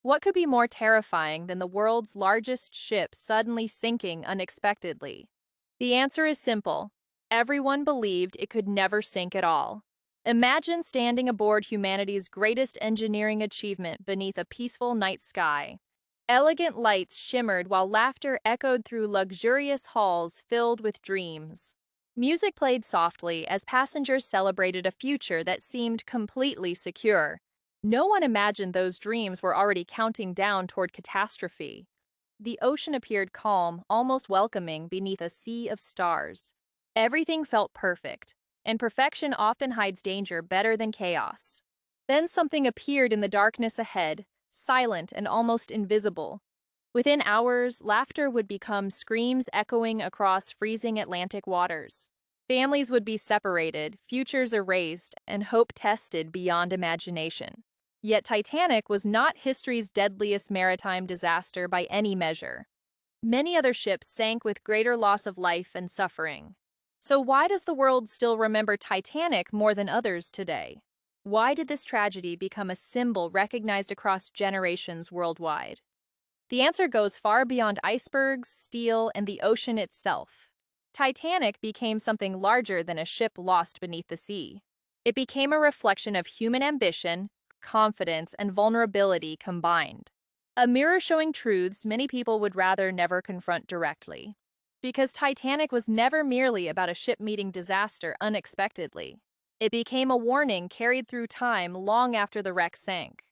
What could be more terrifying than the world's largest ship suddenly sinking unexpectedly? The answer is simple. Everyone believed it could never sink at all. Imagine standing aboard humanity's greatest engineering achievement beneath a peaceful night sky. Elegant lights shimmered while laughter echoed through luxurious halls filled with dreams. Music played softly as passengers celebrated a future that seemed completely secure. No one imagined those dreams were already counting down toward catastrophe. The ocean appeared calm, almost welcoming beneath a sea of stars. Everything felt perfect, and perfection often hides danger better than chaos. Then something appeared in the darkness ahead, silent and almost invisible. Within hours, laughter would become screams echoing across freezing Atlantic waters. Families would be separated, futures erased, and hope tested beyond imagination. Yet Titanic was not history's deadliest maritime disaster by any measure. Many other ships sank with greater loss of life and suffering. So why does the world still remember Titanic more than others today? Why did this tragedy become a symbol recognized across generations worldwide? The answer goes far beyond icebergs, steel, and the ocean itself. Titanic became something larger than a ship lost beneath the sea. It became a reflection of human ambition, confidence, and vulnerability combined. A mirror showing truths many people would rather never confront directly. Because Titanic was never merely about a ship meeting disaster unexpectedly. It became a warning carried through time long after the wreck sank.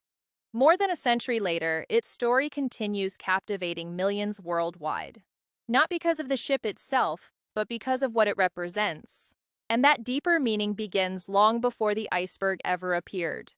More than a century later, its story continues captivating millions worldwide. Not because of the ship itself, but because of what it represents. And that deeper meaning begins long before the iceberg ever appeared.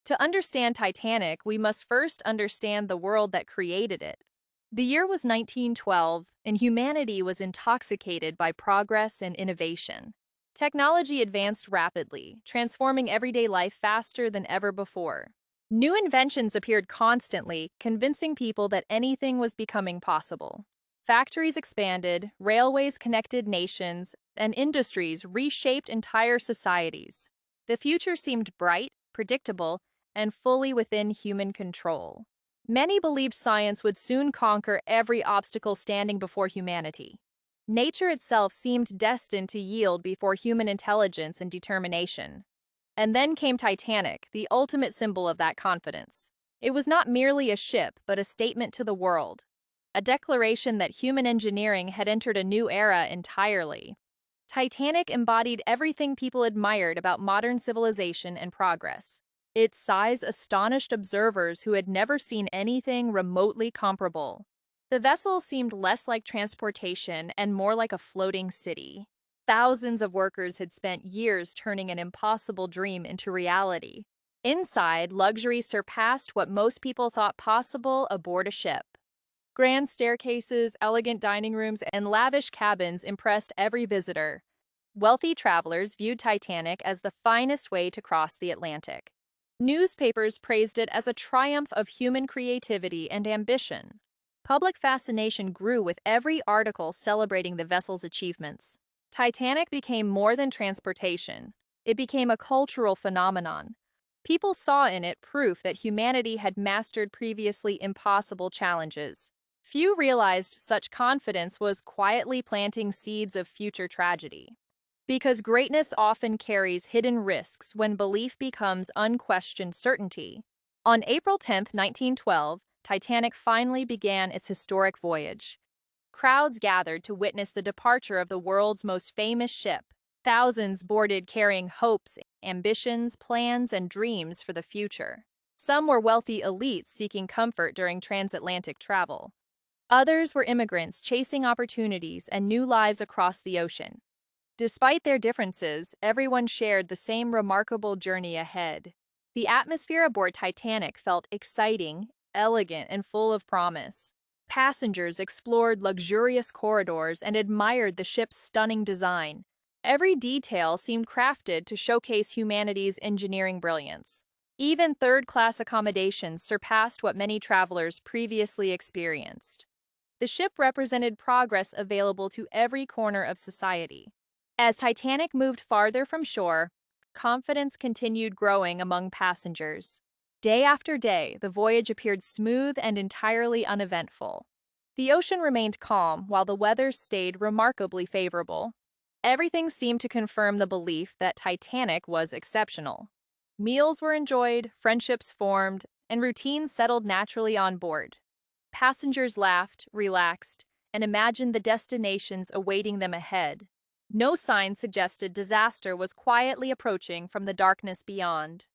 To understand Titanic, we must first understand the world that created it. The year was 1912, and humanity was intoxicated by progress and innovation. Technology advanced rapidly, transforming everyday life faster than ever before. New inventions appeared constantly, convincing people that anything was becoming possible. Factories expanded, railways connected nations, and industries reshaped entire societies. The future seemed bright, predictable, and fully within human control. Many believed science would soon conquer every obstacle standing before humanity. Nature itself seemed destined to yield before human intelligence and determination. And then came Titanic, the ultimate symbol of that confidence. It was not merely a ship, but a statement to the world. A declaration that human engineering had entered a new era entirely. Titanic embodied everything people admired about modern civilization and progress. Its size astonished observers who had never seen anything remotely comparable. The vessel seemed less like transportation and more like a floating city. Thousands of workers had spent years turning an impossible dream into reality. Inside, luxury surpassed what most people thought possible aboard a ship. Grand staircases, elegant dining rooms, and lavish cabins impressed every visitor. Wealthy travelers viewed Titanic as the finest way to cross the Atlantic. Newspapers praised it as a triumph of human creativity and ambition. Public fascination grew with every article celebrating the vessel's achievements. Titanic became more than transportation. It became a cultural phenomenon. People saw in it proof that humanity had mastered previously impossible challenges. Few realized such confidence was quietly planting seeds of future tragedy. Because greatness often carries hidden risks when belief becomes unquestioned certainty. On April 10, 1912, Titanic finally began its historic voyage. Crowds gathered to witness the departure of the world's most famous ship. Thousands boarded carrying hopes, ambitions, plans, and dreams for the future. Some were wealthy elites seeking comfort during transatlantic travel. Others were immigrants chasing opportunities and new lives across the ocean. Despite their differences, everyone shared the same remarkable journey ahead. The atmosphere aboard Titanic felt exciting, elegant, and full of promise. Passengers explored luxurious corridors and admired the ship's stunning design. Every detail seemed crafted to showcase humanity's engineering brilliance. Even third-class accommodations surpassed what many travelers previously experienced. The ship represented progress available to every corner of society. As Titanic moved farther from shore, confidence continued growing among passengers. Day after day, the voyage appeared smooth and entirely uneventful. The ocean remained calm while the weather stayed remarkably favorable. Everything seemed to confirm the belief that Titanic was exceptional. Meals were enjoyed, friendships formed, and routines settled naturally on board. Passengers laughed, relaxed, and imagined the destinations awaiting them ahead. No sign suggested disaster was quietly approaching from the darkness beyond.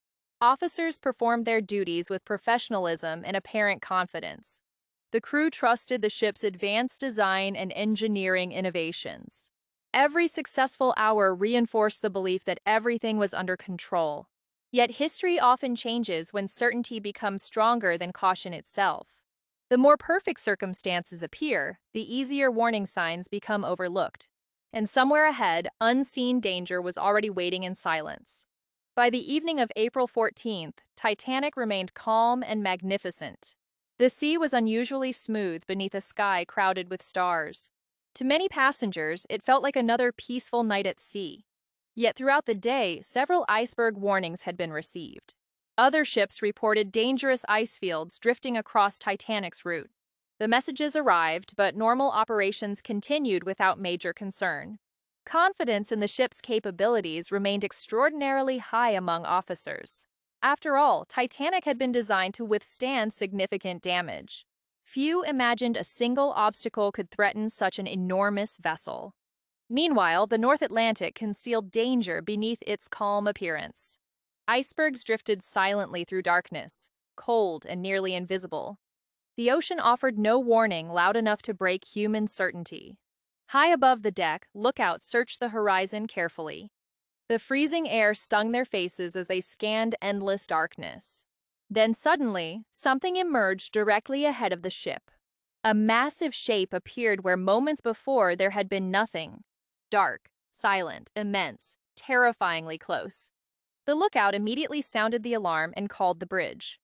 Officers performed their duties with professionalism and apparent confidence. The crew trusted the ship's advanced design and engineering innovations. Every successful hour reinforced the belief that everything was under control. Yet history often changes when certainty becomes stronger than caution itself. The more perfect circumstances appear, the easier warning signs become overlooked. And somewhere ahead, unseen danger was already waiting in silence. By the evening of April 14th, Titanic remained calm and magnificent. The sea was unusually smooth beneath a sky crowded with stars. To many passengers, it felt like another peaceful night at sea. Yet throughout the day, several iceberg warnings had been received. Other ships reported dangerous ice fields drifting across Titanic's route. The messages arrived, but normal operations continued without major concern. Confidence in the ship's capabilities remained extraordinarily high among officers. After all, Titanic had been designed to withstand significant damage. Few imagined a single obstacle could threaten such an enormous vessel. Meanwhile, the North Atlantic concealed danger beneath its calm appearance. Icebergs drifted silently through darkness, cold and nearly invisible. The ocean offered no warning loud enough to break human certainty. High above the deck, lookouts searched the horizon carefully. The freezing air stung their faces as they scanned endless darkness. Then suddenly, something emerged directly ahead of the ship. A massive shape appeared where moments before there had been nothing. Dark, silent, immense, terrifyingly close. The lookout immediately sounded the alarm and called the bridge.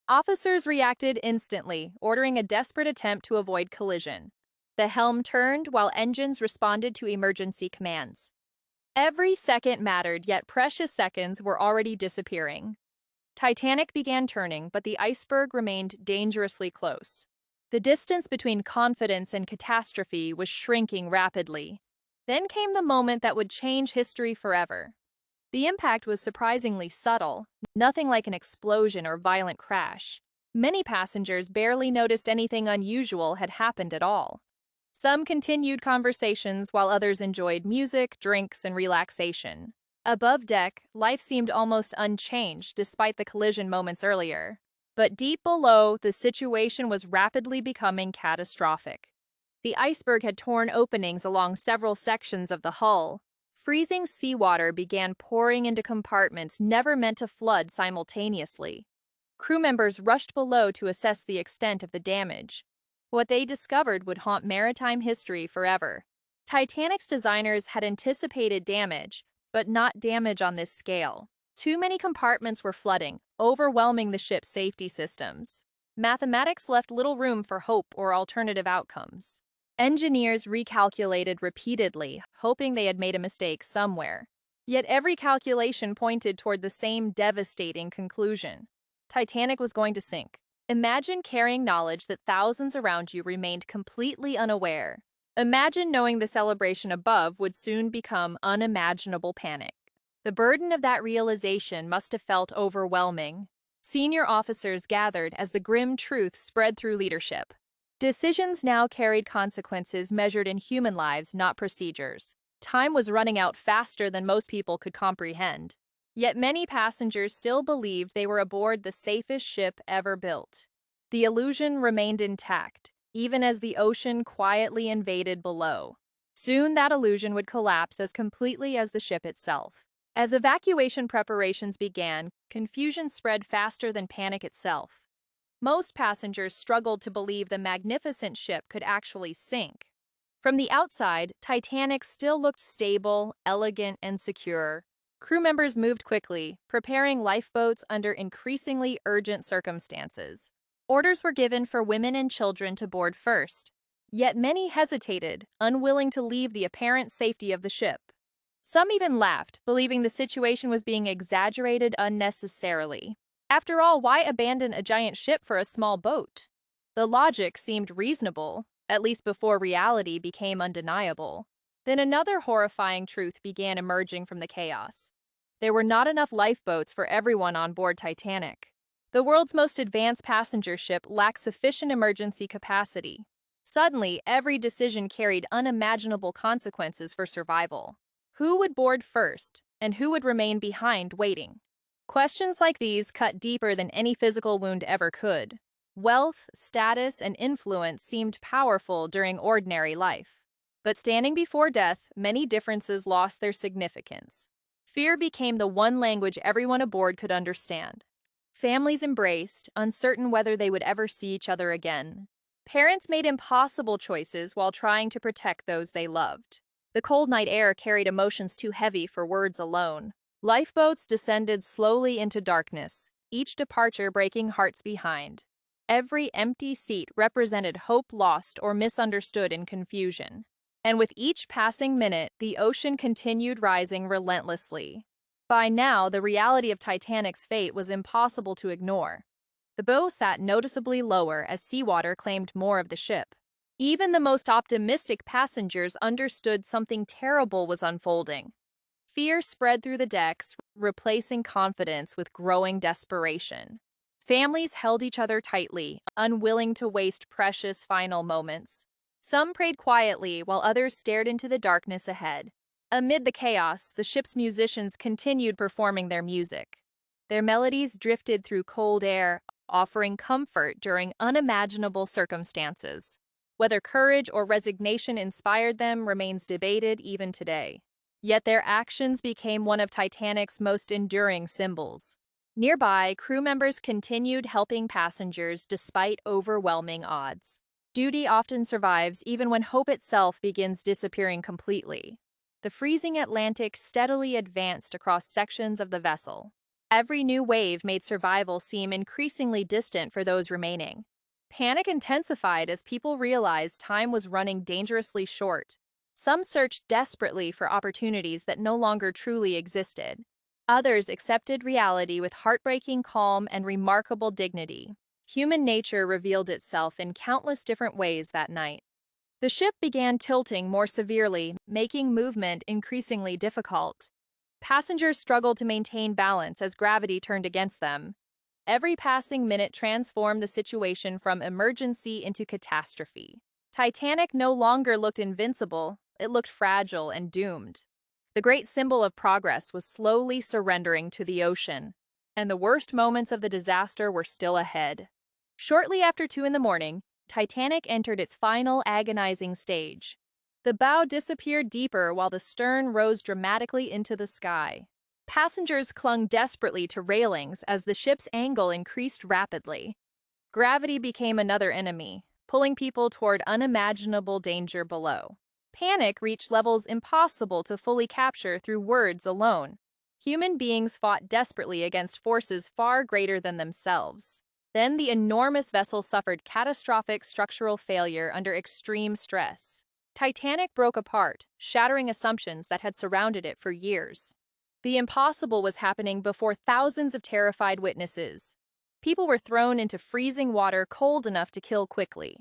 Officers reacted instantly, ordering a desperate attempt to avoid collision. The helm turned while engines responded to emergency commands. Every second mattered, yet precious seconds were already disappearing. Titanic began turning, but the iceberg remained dangerously close. The distance between confidence and catastrophe was shrinking rapidly. Then came the moment that would change history forever. The impact was surprisingly subtle, nothing like an explosion or violent crash. Many passengers barely noticed anything unusual had happened at all. Some continued conversations while others enjoyed music, drinks, and relaxation. Above deck, life seemed almost unchanged despite the collision moments earlier. But deep below, the situation was rapidly becoming catastrophic. The iceberg had torn openings along several sections of the hull. Freezing seawater began pouring into compartments never meant to flood simultaneously. Crew members rushed below to assess the extent of the damage. What they discovered would haunt maritime history forever. Titanic's designers had anticipated damage, but not damage on this scale. Too many compartments were flooding, overwhelming the ship's safety systems. Mathematics left little room for hope or alternative outcomes. Engineers recalculated repeatedly, hoping they had made a mistake somewhere. Yet every calculation pointed toward the same devastating conclusion. Titanic was going to sink. Imagine carrying knowledge that thousands around you remained completely unaware. Imagine knowing the celebration above would soon become unimaginable panic. The burden of that realization must have felt overwhelming. Senior officers gathered as the grim truth spread through leadership. Decisions now carried consequences measured in human lives, not procedures. Time was running out faster than most people could comprehend. Yet many passengers still believed they were aboard the safest ship ever built. The illusion remained intact, even as the ocean quietly invaded below. Soon that illusion would collapse as completely as the ship itself. As evacuation preparations began, confusion spread faster than panic itself. Most passengers struggled to believe the magnificent ship could actually sink. From the outside, Titanic still looked stable, elegant, and secure. Crew members moved quickly, preparing lifeboats under increasingly urgent circumstances. Orders were given for women and children to board first. Yet many hesitated, unwilling to leave the apparent safety of the ship. Some even laughed, believing the situation was being exaggerated unnecessarily. After all, why abandon a giant ship for a small boat? The logic seemed reasonable, at least before reality became undeniable. Then another horrifying truth began emerging from the chaos. There were not enough lifeboats for everyone on board Titanic. The world's most advanced passenger ship lacked sufficient emergency capacity. Suddenly, every decision carried unimaginable consequences for survival. Who would board first, and who would remain behind waiting? Questions like these cut deeper than any physical wound ever could. Wealth, status, and influence seemed powerful during ordinary life. But standing before death, many differences lost their significance. Fear became the one language everyone aboard could understand. Families embraced, uncertain whether they would ever see each other again. Parents made impossible choices while trying to protect those they loved. The cold night air carried emotions too heavy for words alone. Lifeboats descended slowly into darkness, each departure breaking hearts behind. Every empty seat represented hope lost or misunderstood in confusion. And with each passing minute, the ocean continued rising relentlessly. By now, the reality of Titanic's fate was impossible to ignore. The bow sat noticeably lower as seawater claimed more of the ship. Even the most optimistic passengers understood something terrible was unfolding. Fear spread through the decks, replacing confidence with growing desperation. Families held each other tightly, unwilling to waste precious final moments. Some prayed quietly while others stared into the darkness ahead. Amid the chaos, the ship's musicians continued performing their music. Their melodies drifted through cold air, offering comfort during unimaginable circumstances. Whether courage or resignation inspired them remains debated even today. Yet their actions became one of Titanic's most enduring symbols. Nearby, crew members continued helping passengers despite overwhelming odds. Duty often survives even when hope itself begins disappearing completely. The freezing Atlantic steadily advanced across sections of the vessel. Every new wave made survival seem increasingly distant for those remaining. Panic intensified as people realized time was running dangerously short. Some searched desperately for opportunities that no longer truly existed. Others accepted reality with heartbreaking calm and remarkable dignity. Human nature revealed itself in countless different ways that night. The ship began tilting more severely, making movement increasingly difficult. Passengers struggled to maintain balance as gravity turned against them. Every passing minute transformed the situation from emergency into catastrophe. Titanic no longer looked invincible, it looked fragile and doomed. The great symbol of progress was slowly surrendering to the ocean, and the worst moments of the disaster were still ahead. Shortly after 2 a.m, Titanic entered its final agonizing stage. The bow disappeared deeper while the stern rose dramatically into the sky. Passengers clung desperately to railings as the ship's angle increased rapidly. Gravity became another enemy, pulling people toward unimaginable danger below. Panic reached levels impossible to fully capture through words alone. Human beings fought desperately against forces far greater than themselves. Then the enormous vessel suffered catastrophic structural failure under extreme stress. Titanic broke apart, shattering assumptions that had surrounded it for years. The impossible was happening before thousands of terrified witnesses. People were thrown into freezing water cold enough to kill quickly.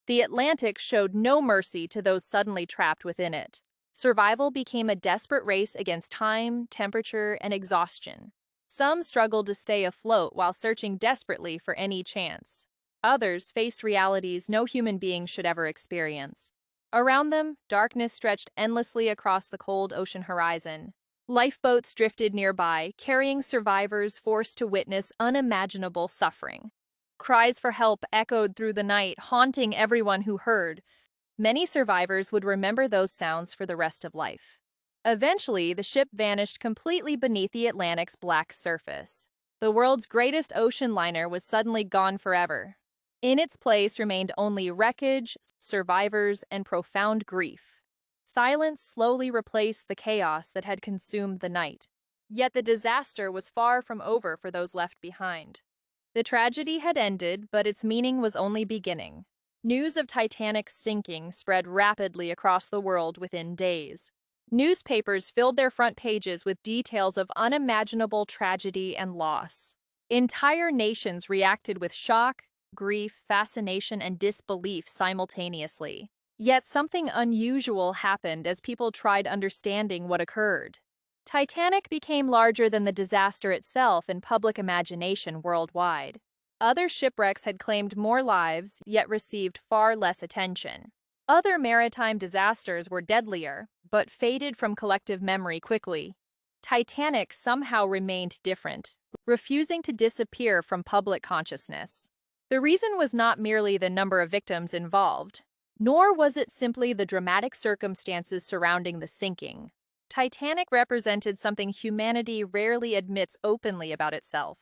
The Atlantic showed no mercy to those suddenly trapped within it. Survival became a desperate race against time, temperature, and exhaustion. Some struggled to stay afloat while searching desperately for any chance. Others faced realities no human being should ever experience. Around them, darkness stretched endlessly across the cold ocean horizon. Lifeboats drifted nearby, carrying survivors forced to witness unimaginable suffering. Cries for help echoed through the night, haunting everyone who heard. Many survivors would remember those sounds for the rest of life. Eventually, the ship vanished completely beneath the Atlantic's black surface. The world's greatest ocean liner was suddenly gone forever. In its place remained only wreckage, survivors, and profound grief. Silence slowly replaced the chaos that had consumed the night. Yet the disaster was far from over for those left behind. The tragedy had ended, but its meaning was only beginning. News of Titanic's sinking spread rapidly across the world within days. Newspapers filled their front pages with details of unimaginable tragedy and loss. Entire nations reacted with shock, grief, fascination, and disbelief simultaneously. Yet something unusual happened as people tried understanding what occurred. Titanic became larger than the disaster itself in public imagination worldwide. Other shipwrecks had claimed more lives, yet received far less attention. Other maritime disasters were deadlier, but faded from collective memory quickly. Titanic somehow remained different, refusing to disappear from public consciousness. The reason was not merely the number of victims involved, nor was it simply the dramatic circumstances surrounding the sinking. Titanic represented something humanity rarely admits openly about itself.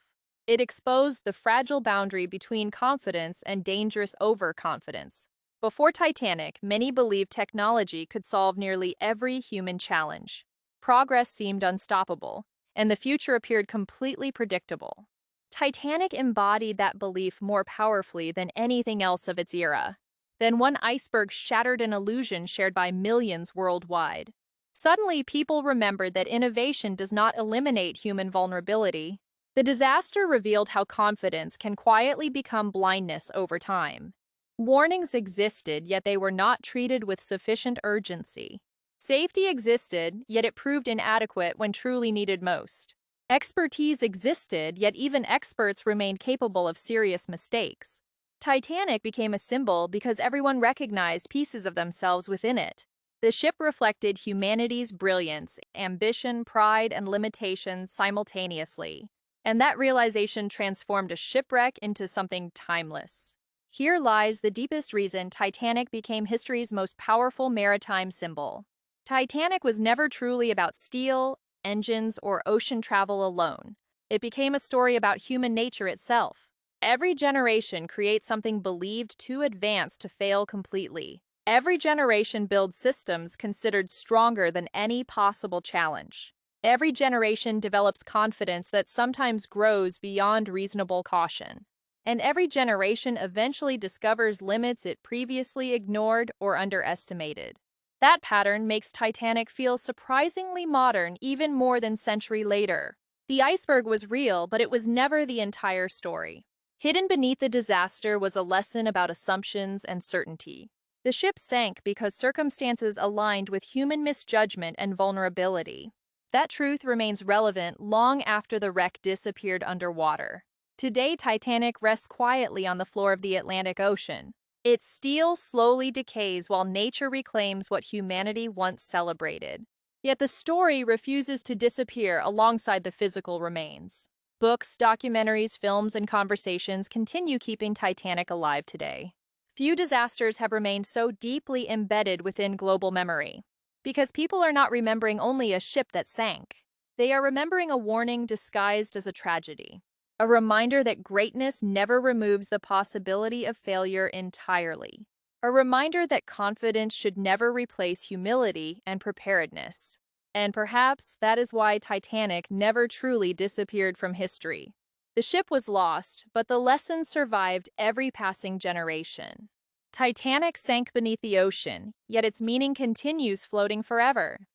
It exposed the fragile boundary between confidence and dangerous overconfidence. Before Titanic, many believed technology could solve nearly every human challenge. Progress seemed unstoppable, and the future appeared completely predictable. Titanic embodied that belief more powerfully than anything else of its era. Then one iceberg shattered an illusion shared by millions worldwide. Suddenly, people remembered that innovation does not eliminate human vulnerability. The disaster revealed how confidence can quietly become blindness over time. Warnings existed, yet they were not treated with sufficient urgency. Safety existed, yet it proved inadequate when truly needed most. Expertise existed, yet even experts remained capable of serious mistakes. Titanic became a symbol because everyone recognized pieces of themselves within it. The ship reflected humanity's brilliance, ambition, pride, and limitations simultaneously. And that realization transformed a shipwreck into something timeless. Here lies the deepest reason Titanic became history's most powerful maritime symbol. Titanic was never truly about steel, engines, or ocean travel alone. It became a story about human nature itself. Every generation creates something believed too advanced to fail completely. Every generation builds systems considered stronger than any possible challenge. Every generation develops confidence that sometimes grows beyond reasonable caution. And every generation eventually discovers limits it previously ignored or underestimated. That pattern makes Titanic feel surprisingly modern even more than a century later. The iceberg was real, but it was never the entire story. Hidden beneath the disaster was a lesson about assumptions and certainty. The ship sank because circumstances aligned with human misjudgment and vulnerability. That truth remains relevant long after the wreck disappeared underwater. Today, Titanic rests quietly on the floor of the Atlantic Ocean. Its steel slowly decays while nature reclaims what humanity once celebrated. Yet the story refuses to disappear alongside the physical remains. Books, documentaries, films, and conversations continue keeping Titanic alive today. Few disasters have remained so deeply embedded within global memory. Because people are not remembering only a ship that sank. They are remembering a warning disguised as a tragedy. A reminder that greatness never removes the possibility of failure entirely. A reminder that confidence should never replace humility and preparedness. And perhaps that is why Titanic never truly disappeared from history. The ship was lost, but the lessons survived every passing generation. Titanic sank beneath the ocean, yet its meaning continues floating forever.